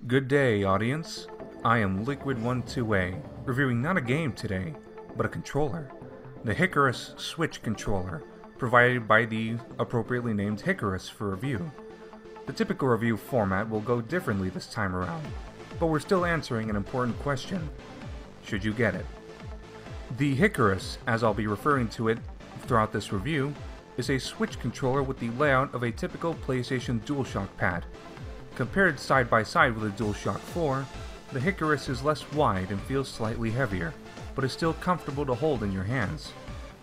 Good day, audience. I am Liquid12A, reviewing not a game today, but a controller. The Hycarus Switch Controller, provided by the appropriately named Hycarus for review. The typical review format will go differently this time around, but we're still answering an important question. Should you get it? The Hycarus, as I'll be referring to it throughout this review, is a Switch controller with the layout of a typical PlayStation DualShock pad. Compared side by side with the DualShock 4, the Hycarus is less wide and feels slightly heavier, but is still comfortable to hold in your hands.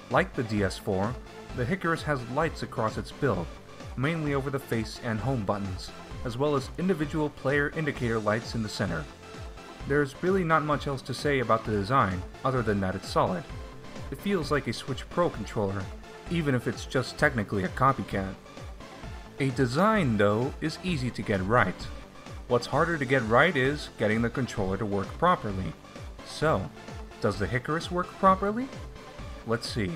Like the DS4, the Hycarus has lights across its build, mainly over the face and home buttons, as well as individual player indicator lights in the center. There's really not much else to say about the design, other than that it's solid. It feels like a Switch Pro controller, even if it's just technically a copycat. A design, though, is easy to get right. What's harder to get right is getting the controller to work properly. So, does the Hycarus work properly? Let's see.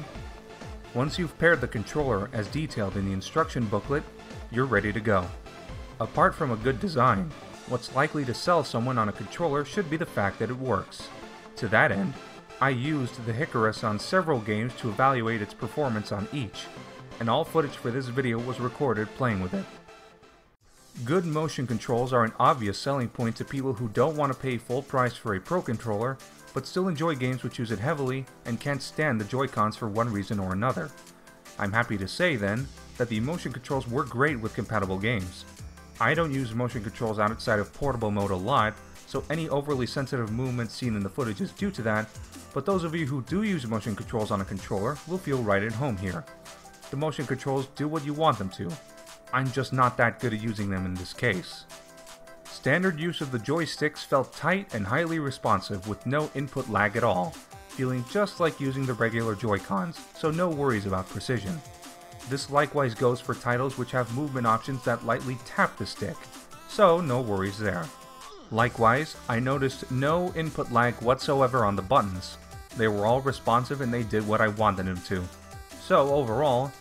Once you've paired the controller as detailed in the instruction booklet, you're ready to go. Apart from a good design, what's likely to sell someone on a controller should be the fact that it works. To that end, I used the Hycarus on several games to evaluate its performance on each, and all footage for this video was recorded playing with it. Good motion controls are an obvious selling point to people who don't want to pay full price for a Pro controller, but still enjoy games which use it heavily and can't stand the Joy-Cons for one reason or another. I'm happy to say, then, that the motion controls work great with compatible games. I don't use motion controls outside of portable mode a lot, so any overly sensitive movements seen in the footage is due to that, but those of you who do use motion controls on a controller will feel right at home here. The motion controls do what you want them to. I'm just not that good at using them in this case. Standard use of the joysticks felt tight and highly responsive with no input lag at all, feeling just like using the regular Joy-Cons, so no worries about precision. This likewise goes for titles which have movement options that lightly tap the stick, so no worries there. Likewise, I noticed no input lag whatsoever on the buttons. They were all responsive and they did what I wanted them to. So overall,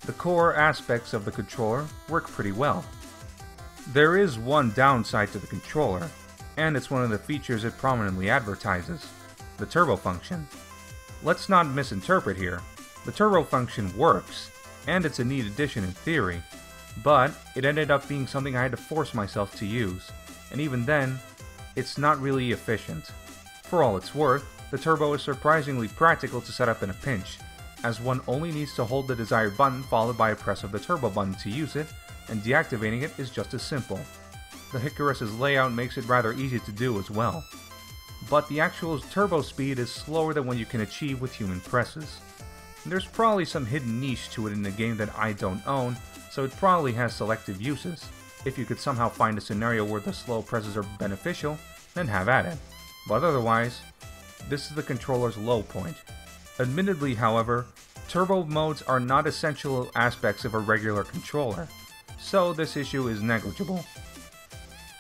the core aspects of the controller work pretty well. There is one downside to the controller, and it's one of the features it prominently advertises: the turbo function. Let's not misinterpret here. The turbo function works, and it's a neat addition in theory, but it ended up being something I had to force myself to use, and even then, it's not really efficient. For all it's worth, the turbo is surprisingly practical to set up in a pinch, as one only needs to hold the desired button followed by a press of the turbo button to use it, and deactivating it is just as simple. The Hycarus' layout makes it rather easy to do as well. But the actual turbo speed is slower than what you can achieve with human presses. There's probably some hidden niche to it in the game that I don't own, so it probably has selective uses. If you could somehow find a scenario where the slow presses are beneficial, then have at it. But otherwise, this is the controller's low point. Admittedly, however, turbo modes are not essential aspects of a regular controller, so this issue is negligible.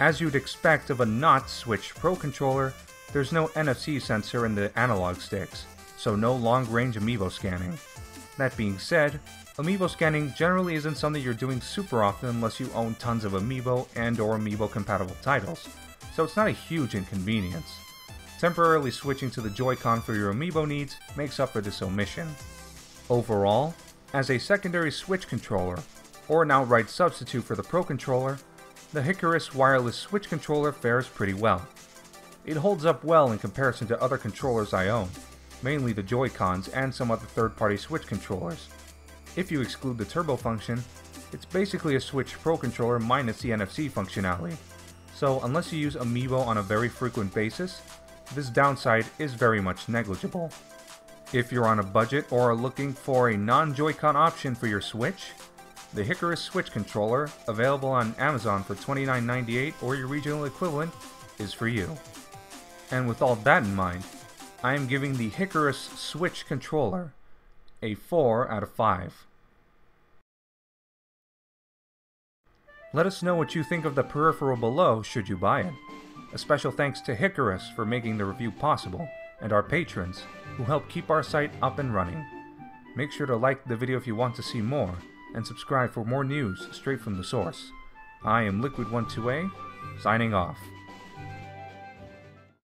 As you'd expect of a not Switch Pro controller, there's no NFC sensor in the analog sticks, so no long-range amiibo scanning. That being said, amiibo scanning generally isn't something you're doing super often unless you own tons of amiibo and/or amiibo-compatible titles, so it's not a huge inconvenience. Temporarily switching to the Joy-Con for your amiibo needs makes up for this omission. Overall, as a secondary Switch controller, or an outright substitute for the Pro controller, the Hycarus Wireless Switch Controller fares pretty well. It holds up well in comparison to other controllers I own, mainly the Joy-Cons and some other third-party Switch controllers. If you exclude the turbo function, it's basically a Switch Pro controller minus the NFC functionality, so unless you use amiibo on a very frequent basis, this downside is very much negligible. If you're on a budget or are looking for a non-Joy-Con option for your Switch, the Hycarus Switch Controller, available on Amazon for $29.98 or your regional equivalent, is for you. And with all that in mind, I am giving the Hycarus Switch Controller a 4 out of 5. Let us know what you think of the peripheral below should you buy it. A special thanks to Hycarus for making the review possible, and our patrons, who help keep our site up and running. Make sure to like the video if you want to see more, and subscribe for more news straight from the source. I am Liquid12A, signing off.